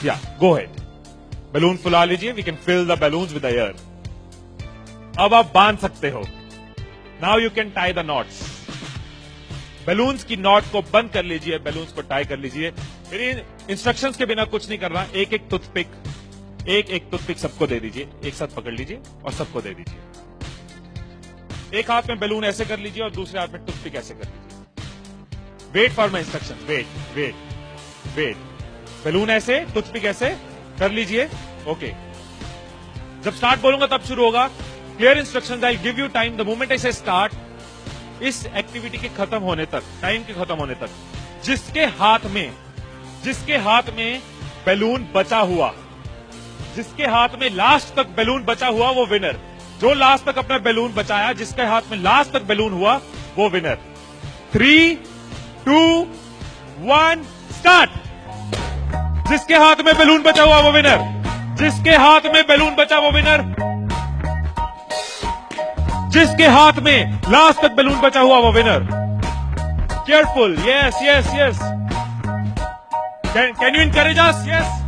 या गो head, balloon फुला लीजिए, we can fill the balloons with air. अब आप बांध सकते हो। Now you can tie the knots. Balloons की नॉट को बंद कर लीजिए, बैलून्स को टाई कर लीजिए। मेरी इंस्ट्रक्शंस के बिना कुछ नहीं करना। एक एक टूथपिक सबको दे दीजिए, एक साथ पकड़ लीजिए और सबको दे दीजिए। एक हाथ में बैलून ऐसे कर लीजिए और दूसरे हाथ में टूथपिक ऐसे कर लीजिए। Wait for my instruction, wait. Balloon ऐसे, टूथपिक ऐसे कर लीजिए। ओके, जब स्टार्ट बोलूंगा तब शुरू होगा। Clear instructions, I give you time the moment I से स्टार्ट। इस एक्टिविटी के खत्म होने तक, टाइम के खत्म होने तक, जिसके हाथ में बैलून बचा हुआ, जिसके हाथ में लास्ट तक बैलून बचा हुआ वो विनर। जो लास्ट तक अपना बैलून बचाया, जिसके हाथ में लास्ट तक बैलून हुआ वो विनर। 3, 2, 1 स्टार्ट। जिसके हाथ में बैलून बचा हुआ वो विनर, जिसके हाथ में बैलून बचा वो विनर, जिसके हाथ में लास्ट तक बैलून बचा हुआ वो winner. Careful, yes. Can you encourage us? Yes,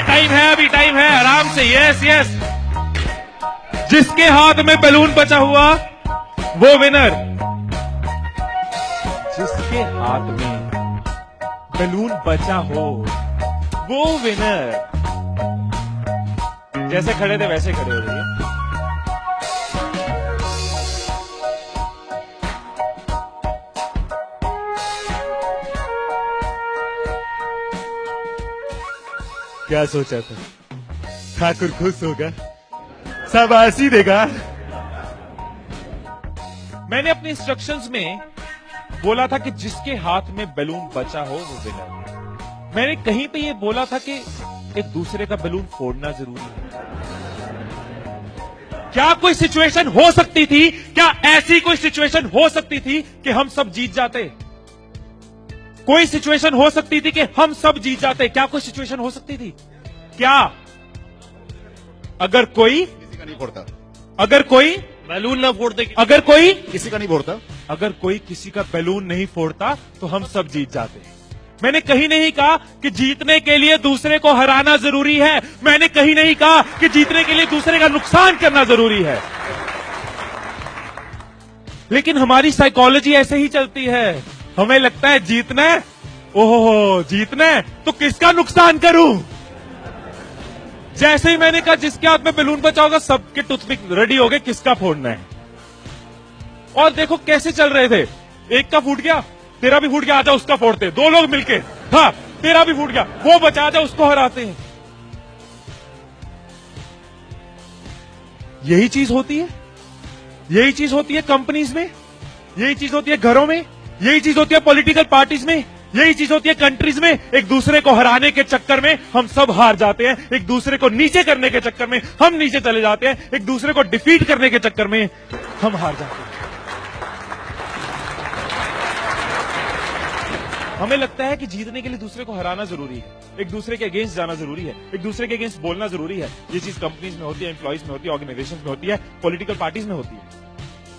time है, अभी टाइम है, आराम से। यस। जिसके हाथ में बैलून बचा हुआ वो विनर, जिसके हाथ में बैलून बचा हो वो विनर। जैसे खड़े थे वैसे खड़े हो जाइए। क्या सोचा था? ठाकुर खुश होगा, शाबाशी देगा। मैंने अपने इंस्ट्रक्शंस में बोला था कि जिसके हाथ में बैलून बचा हो वो विनर। मैंने कहीं पे ये बोला था कि एक दूसरे का बैलून फोड़ना जरूरी है। क्या कोई सिचुएशन हो सकती थी, क्या ऐसी कोई सिचुएशन हो सकती थी कि हम सब जीत जाते? कोई सिचुएशन हो सकती थी कि हम सब जीत जाते? क्या कोई सिचुएशन हो सकती थी? क्या? अगर कोई किसी का नहीं फोड़ता, अगर कोई बैलून ना फोड़ते, अगर कोई किसी का नहीं फोड़ता, अगर कोई किसी का बैलून नहीं फोड़ता तो हम सब जीत जाते। मैंने कहीं नहीं कहा कि जीतने के लिए दूसरे को हराना जरूरी है। मैंने कहीं नहीं कहा कि जीतने के लिए दूसरे का नुकसान करना जरूरी है। लेकिन हमारी साइकोलॉजी ऐसे ही चलती है। हमें लगता है जीतना है, ओहो जीतना है तो किसका नुकसान करूं। जैसे ही मैंने कहा जिसके हाथ में बैलून बचा होगा, सबके टूथपिक रेडी हो गए, किसका फोड़ना है। और देखो कैसे चल रहे थे। एक का फूट गया, तेरा भी फूट गया, आजा उसका फोड़ते। दो लोग मिलके, हाँ तेरा भी फूट गया, वो बचा, आजा उसको हराते हैं। यही चीज होती है, यही चीज होती है कंपनीज में, यही चीज होती है घरों में, यही चीज होती है पॉलिटिकल पार्टीज में, यही चीज होती है कंट्रीज में। एक दूसरे को हराने के चक्कर में हम सब हार जाते हैं, एक दूसरे को नीचे करने के चक्कर में हम नीचे चले जाते हैं, एक दूसरे को डिफीट करने के चक्कर में हम हार जाते हैं। हमें लगता है कि जीतने के लिए दूसरे को हराना जरूरी है, एक दूसरे के अगेंस्ट जाना जरूरी है, एक दूसरे के अगेंस्ट बोलना जरूरी है। ये चीज कंपनीज में होती है, एम्प्लॉइज में होती है, ऑर्गेनाइजेशन में होती है, पॉलिटिकल पार्टीज में होती है।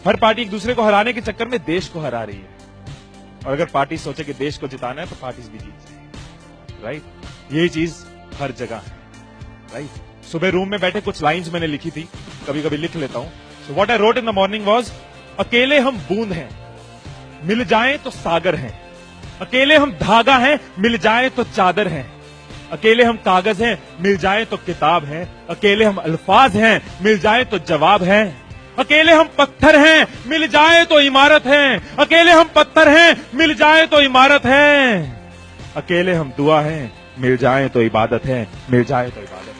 हर पार्टी एक दूसरे को हराने के चक्कर में देश को हरा रही है। और अगर पार्टी सोचे कि देश को जिताना है तो पार्टीज भी जीत जाएगी, राइट। यही चीज हर जगह है, राइट। सुबह रूम में बैठे कुछ लाइंस मैंने लिखी थी, कभी कभी लिख लेता हूं। So what I wrote in the morning was, अकेले हम बूंद हैं, मिल जाएं तो सागर हैं। अकेले हम धागा हैं, मिल जाए तो चादर हैं। अकेले हम कागज हैं, मिल जाए तो किताब हैं। अकेले हम अल्फाज हैं, मिल जाए तो जवाब हैं। अकेले हम पत्थर हैं, मिल जाए तो इमारत है। अकेले हम पत्थर हैं, मिल जाए तो इमारत है। अकेले हम दुआ हैं, मिल जाए तो इबादत है, मिल जाए तो इबादत है।